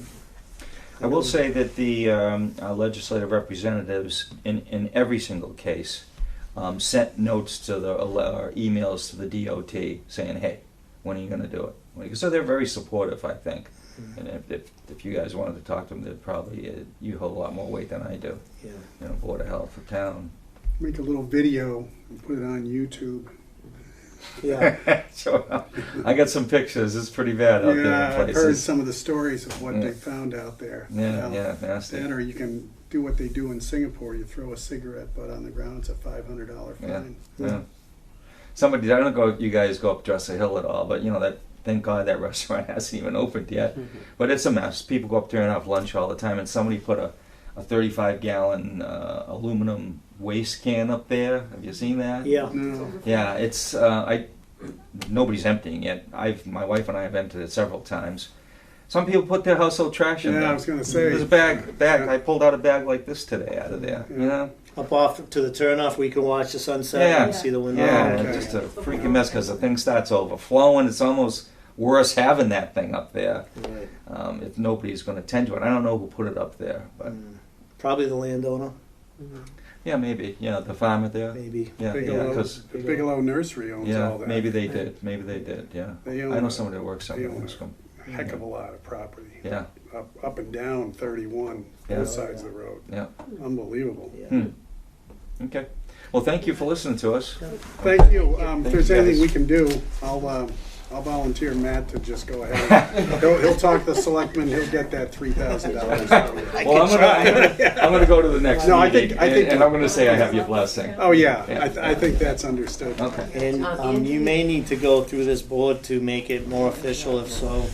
will say that the our legislative representatives in every single case sent notes to or emails to the DOT saying, "Hey, when are you going to do it?" So they're very supportive, I think. And if you guys wanted to talk to them, they'd probably you hold a lot more weight than I do. yeah. Board of Health for town. Make a little video and put it on YouTube. Yeah. So, I got some pictures. It's pretty bad out there Yeah, in I've heard places. some of the stories of what Yeah. they found out there. Yeah, Well, yeah, nasty. That, or you can do what they do in Singapore. You throw a cigarette butt on the ground. It's a $500 Yeah. fine. Yeah. Somebody, I don't know if you guys go up Dresser Hill at all, but you know that. Thank God that restaurant hasn't even opened yet. But it's a mess. People go up there and have lunch all the time, and somebody put a 35-gallon aluminum waste can up there. Have you seen that? Yeah. No. Yeah, it's nobody's emptying it. My wife and I have emptied it several times. Some people put their household trash in Yeah, there. I was gonna say. There's a bag. Yeah. I pulled out a bag like this today out of there. You know? Up off to the turnoff, we can watch the sunset Yeah. and see the window. Yeah, okay. just a freaking mess because the thing starts overflowing. It's almost worse having that thing up there Right. if nobody's going to tend to it. I don't know who put it up there, but Probably the landowner, yeah, maybe. Yeah, the farmer there. maybe. Yeah, yeah, Bigelow, because the Bigelow Nursery owns all that. maybe they did. Maybe they did. Yeah, They own I know a- somebody that works they somewhere. own who's going- a heck of a lot of property. Yeah, Up and down 31, Yeah. both sides of the road. yeah. Unbelievable. Yeah. Okay. Well, thank you for listening to us. Thank you. If Thank there's you, anything guys. we can do, I'll volunteer Matt to just go ahead. He'll talk to the selectmen. He'll get that $3,000. Well, I'm gonna go to the next No, I meeting, think- I think- and I'm gonna say I have your blessing. Oh yeah, Yeah. I think that's understood. Okay. And Andrew- you may need to go through this board to make it more official. If so,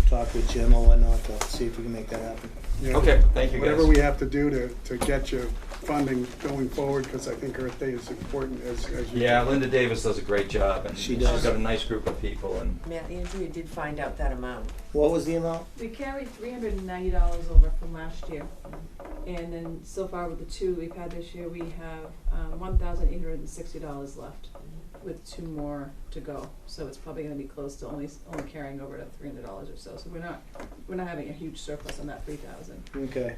talk with Jim or whatnot to see if we can make that happen. Yeah. Okay. Thank you, guys. Whatever we have to do to get you funding going forward, because I think Earth Day is important as you. Yeah, Linda Davis does a great job, and She she's does. got a nice group of people, and Matt, Andrew, you did find out that amount. What was the amount? We carried $390 over from last year. And then so far with the two we've had this year, we have $1,860 left with two more to go. So it's probably gonna be close to only carrying over to $300 or so. So we're not having a huge surplus on that 3,000. Okay.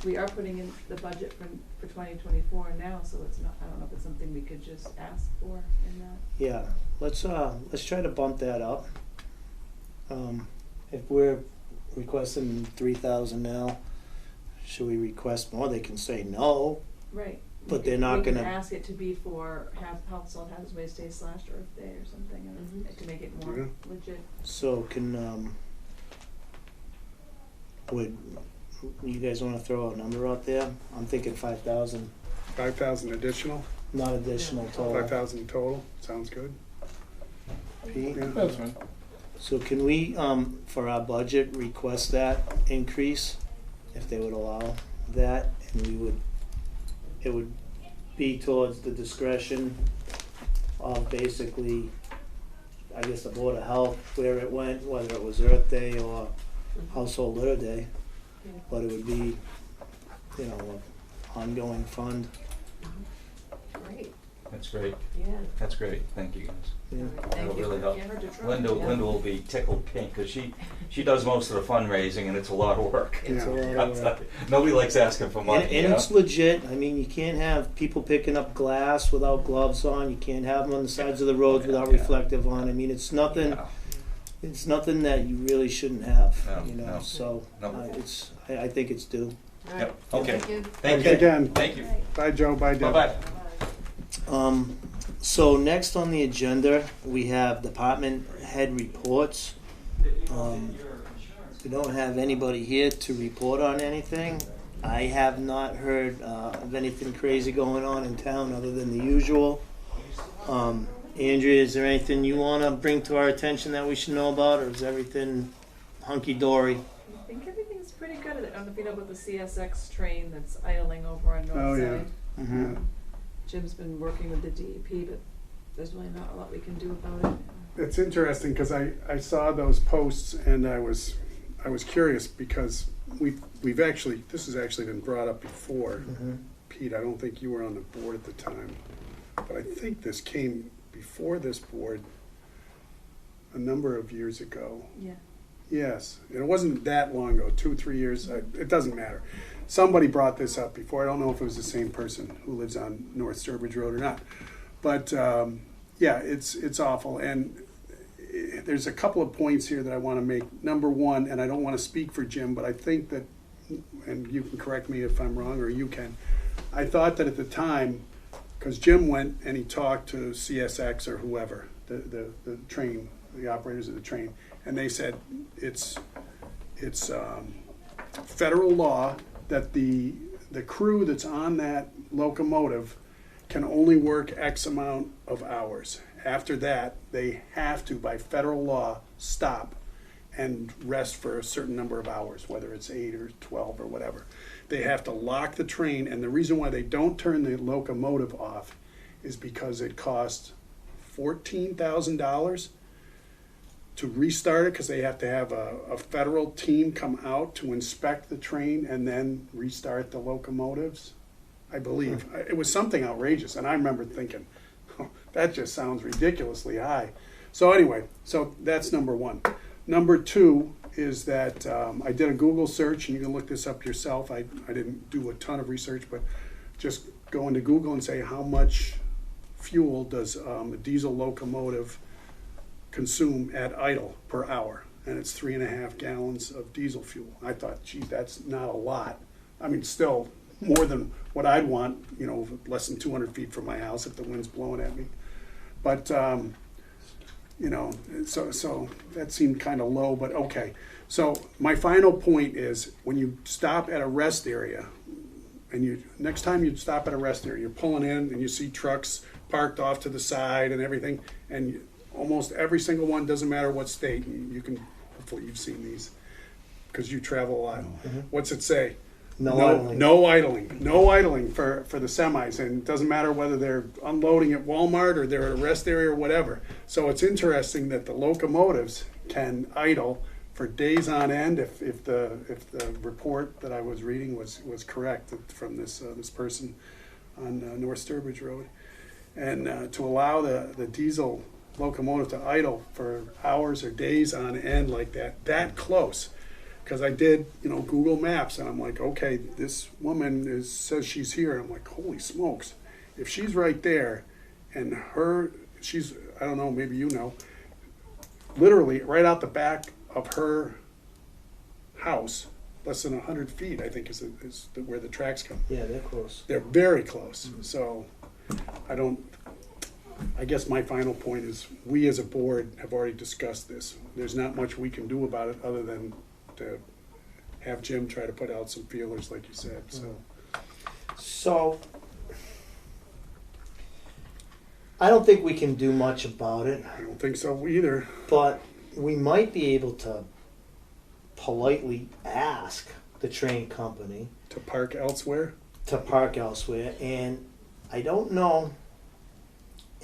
We are putting in the budget for 2024 now, so it's not, I don't know if it's something we could just ask for in that. Yeah. Let's try to bump that up. If we're requesting 3,000 now, should we request more? They can say no. Right. But they're not We gonna- can ask it to be for Health, Salt, Hazardous Waste Day / Earth Day or something, and to make it more Yeah. legit. So can would you guys want to throw a number out there? I'm thinking 5,000, 5,000 additional, not additional total. 5,000 total. Sounds good. Pete? Yeah. That's fine. So can we, for our budget, request that increase, if they would allow that, and it would be towards the discretion of basically, I guess, the Board of Health, where it went, whether it was Earth Day or Household Litter Day, but it would be, an ongoing fund. Great, that's great. yeah. That's great. Thank you, guys. Yeah. That'll really help. Get her to try. Linda will be tickled pink because she does most of the fundraising, and it's a lot of work. It's a Yeah. lot of work. Nobody likes asking for money. And you know? it's legit. I mean, you can't have people picking up glass without gloves on. You can't have them on the sides of the roads without Yeah. reflective on. I mean, it's nothing. Yeah. It's nothing that you really shouldn't have. No, no. So No. I think it's due. All right. Yep. Okay. Thank you. Thank Okay, you. again. Thank you. Bye, Joe. Bye, Deb. Bye bye. So next on the agenda, we have department head reports. We don't have anybody here to report on anything. I have not heard of anything crazy going on in town other than the usual. Andrea, is there anything you want to bring to our attention that we should know about, or is everything hunky-dory? I think everything's pretty good. I don't know if you know about the CSX train that's idling over on North Oh, yeah. Side. Mm-hmm. Jim's been working with the DEP, but there's really not a lot we can do about it. It's interesting because I saw those posts and I was curious because we've actually, this has actually been brought up before. Mm-hmm. Pete, I don't think you were on the board at the time, but I think this came before this board a number of years ago. Yeah. Yes, and it wasn't that long ago, 2-3 years, it doesn't matter. Somebody brought this up before, I don't know if it was the same person who lives on North Sturbridge Road or not. But, yeah, it's awful, and there's a couple of points here that I want to make. Number one, and I don't want to speak for Jim, but I think that, and you can correct me if I'm wrong, or you can, I thought that at the time, because Jim went and he talked to CSX or whoever, the train, the operators of the train, and they said it's federal law that the crew that's on that locomotive can only work X amount of hours. After that, they have to, by federal law, stop and rest for a certain number of hours, whether it's 8 or 12 or whatever. They have to lock the train, and the reason why they don't turn the locomotive off is because it costs $14,000 to restart it, because they have to have a federal team come out to inspect the train and then restart the locomotives, I believe. It was something outrageous, and I remember thinking, oh, that just sounds ridiculously high. So anyway, so that's number one. Number two is that I did a Google search, and you can look this up yourself. I didn't do a ton of research, but just go into Google and say how much fuel does a diesel locomotive consume at idle per hour, and it's 3.5 gallons of diesel fuel. I thought, geez, that's not a lot. I mean, still more than what I'd want, you know, less than 200 feet from my house if the wind's blowing at me. But you know, so that seemed kind of low, but okay. So my final point is, when you stop at a rest area, and next time you stop at a rest area, you're pulling in and you see trucks parked off to the side and everything, and almost every single one, doesn't matter what state, and you can, hopefully you've seen these because you travel a lot. What's it say? No idling for the semis, and it doesn't matter whether they're unloading at Walmart or they're at a rest area or whatever. So it's interesting that the locomotives can idle for days on end if the report that I was reading was correct from this person on North Sturbridge Road, and to allow the diesel locomotive to idle for hours or days on end like that close. Because I did, you know, Google Maps, and I'm like, okay, this woman says she's here. I'm like, holy smokes. If she's right there, and she's, I don't know, maybe you know, literally right out the back of her house, less than 100 feet, I think is where the tracks come. Yeah, they're close. They're very close. So I guess my final point is, we as a board have already discussed this. There's not much we can do about it other than to have Jim try to put out some feelers, like you said. So I don't think we can do much about it, I don't think so either. but we might be able to politely ask the train company To park elsewhere? to park elsewhere, and I don't know,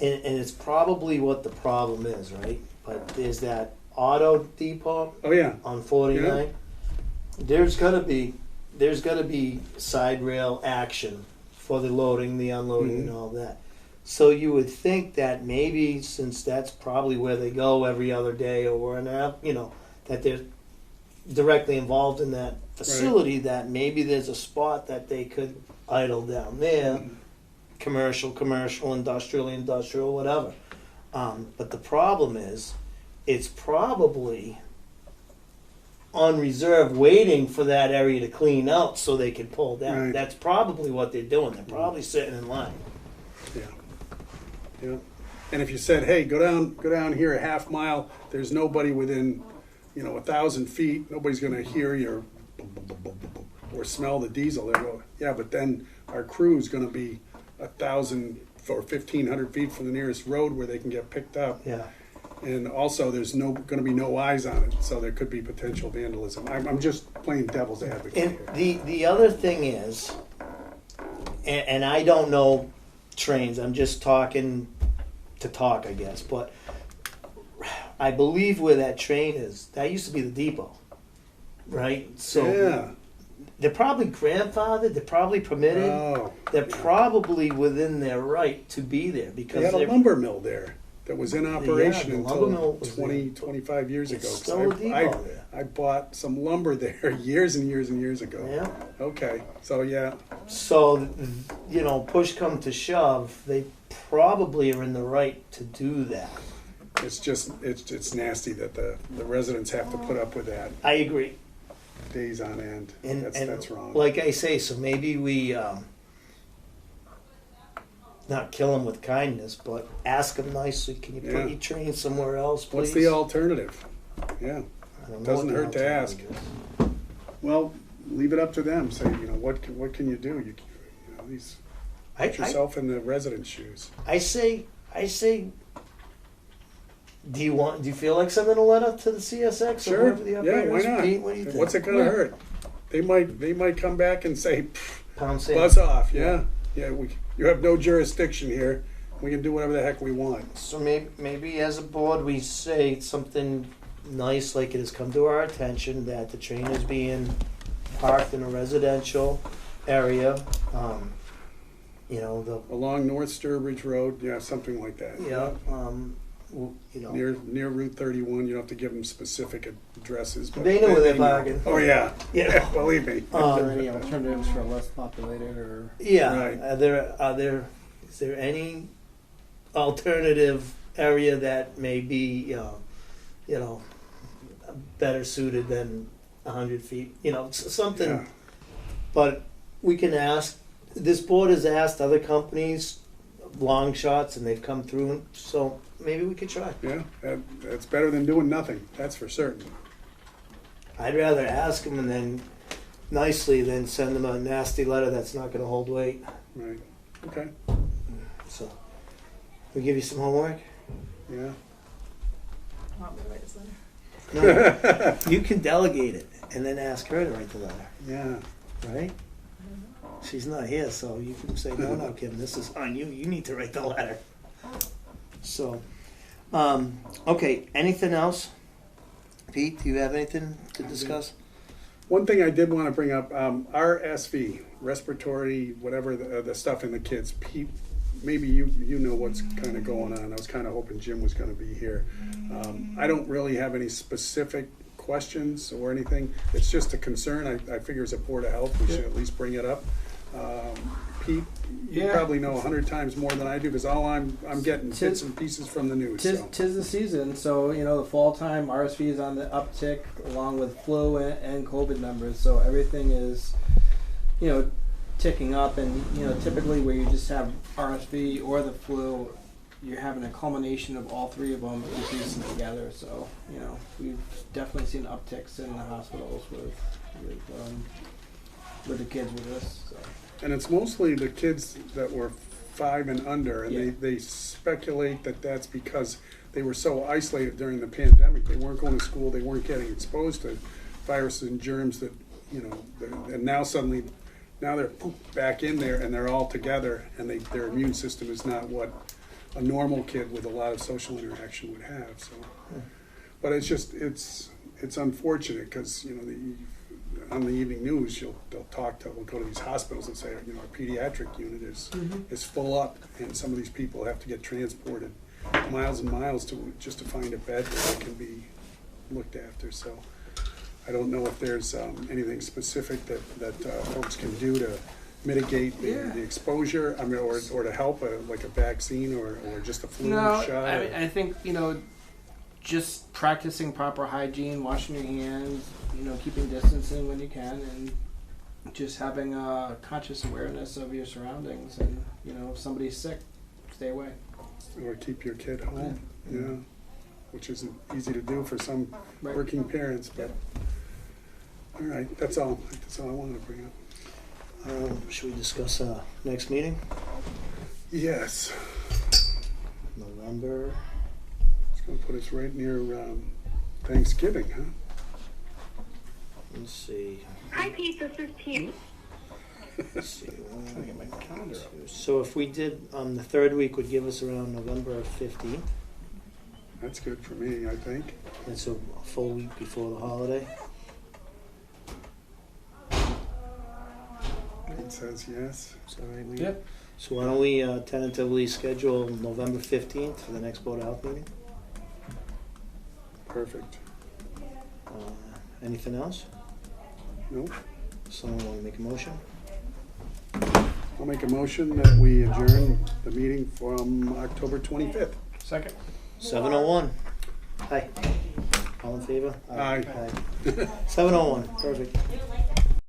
and it's probably what the problem is, right? But there's that auto depot Oh, yeah. on 49. There's gotta be side rail action for the loading, the unloading, and all that. So you would think that maybe, since that's probably where they go every other day, or you know, that they're directly involved in that facility, that maybe there's a spot that they could idle down there, commercial, industrial, whatever. But the problem is, it's probably on reserve, waiting for that area to clean out so they can pull down. Right. That's probably what they're doing. They're probably sitting in line. Yeah. And if you said, hey, go down here a half mile, there's nobody within, 1,000 feet, nobody's gonna hear your or smell the diesel. They go, yeah, but then our crew's gonna be 1,000 or 1,500 feet from the nearest road where they can get picked up. Yeah. And also, there's going to be no eyes on it, so there could be potential vandalism. I'm just playing devil's advocate And here. the other thing is, and I don't know trains, I'm just talking to talk, I guess, but I believe where that train is, that used to be the depot, right? So Yeah. they're probably grandfathered, they're probably permitted, Oh, they're probably within their right to be there, they because had a they're lumber mill there that was in operation the lumber mill until was 20, 25 years It's ago. 'Cause still a depot there. I bought some lumber there years and years and years ago. Yeah. Okay, so yeah, So, push come to shove, they probably are in the right to do that. it's just, it's nasty that the residents have to put up with that I agree. days on end. And That's wrong. Like I say, so maybe we, not kill them with kindness, but ask them nicely, can you Yeah. put your train somewhere else, please? What's the alternative? Yeah. I don't know Doesn't what the hurt to ask. alternative is. Well, leave it up to them. Say, what can you do? You know, I, put yourself in the resident's shoes. I say, do you feel like sending a letter to the CSX or Sure. whoever the Yeah, operator why is? not? Pete, what do you think? What's it gonna hurt? They might come back and say, Pound sand. buzz off. Yeah. You have no jurisdiction here. We can do whatever the heck we want. So maybe as a board, we say something nice, like it has come to our attention that the train is being parked in a residential area. You know, Along North Sturbridge Road, yeah, something like that. you know, Near Route 31, you don't have to give them specific addresses. But They know where they're know. parking. Oh yeah, Yeah. believe me. Are there any alternatives for less populated or? yeah. Right. Is there any alternative area that may be, better suited than 100 feet? You know, something. Yeah. But we can ask. This board has asked other companies long shots, and they've come through. So maybe we could try. Yeah, that's better than doing nothing. That's for certain. I'd rather ask them and then nicely than send them a nasty letter that's not going to hold weight. Right. Okay. So we give you some homework. Yeah. Want me to write this letter? No, you can delegate it and then ask her to write the letter, Yeah. right? She's not here, so you can say, no, Kim, this is on you. You need to write the letter. So, okay, anything else? Pete, do you have anything to discuss? One thing I did want to bring up, RSV, respiratory, whatever the stuff in the kids. Pete, maybe you know what's kind of going on. I was kind of hoping Jim was going to be here. I don't really have any specific questions or anything. It's just a concern. I figure as a Board of Health, we should at least bring it up. Pete, you Yeah. probably know 100 times more than I do because all I'm getting bits and pieces from the news. So. Tis the season, so the fall time RSV is on the uptick, along with flu and COVID numbers. So everything is, ticking up, and typically where you just have RSV or the flu, you're having a culmination of all three of them increasing together. So we've definitely seen upticks in the hospitals with the kids with this. So. And it's mostly the kids that were 5 and under, and Yeah. they speculate that that's because they were so isolated during the pandemic. They weren't going to school, they weren't getting exposed to viruses and germs that, and now suddenly, now they're back in there and they're all together, and their immune system is not what a normal kid with a lot of social interaction would have. So, but it's just, it's unfortunate because, on the evening news, we'll go to these hospitals and say, our pediatric unit is full up, and some of these people have to get transported miles and miles just to find a bed where they can be looked after. So I don't know if there's anything specific that folks can do to mitigate the exposure. I mean, or to help, like a vaccine or just a flu shot. I think just practicing proper hygiene, washing your hands, keeping distancing when you can, and just having a conscious awareness of your surroundings. And if somebody's sick, stay away. Or keep your kid home, which isn't easy to do for some Right. working parents. But all right, that's all. That's all I wanted to bring up. Should we discuss next meeting? Yes, November. it's going to put us right near Thanksgiving, huh? Let's see. Hi, Pete. This is Pete. Let's see. Trying to get my calendar up. So if we did the third week, would give us around November 15th. That's good for me, I think. That's a full week before the holiday. It says yes. Is that right? Lee? Yep. So why don't we tentatively schedule November 15th for the next Board of Health meeting? Perfect. Anything else? Nope. Someone want to make a motion? I'll make a motion that we adjourn the meeting from October 25th. Second. 7:01. Hi. All in favor? Aye. 7:01. Perfect.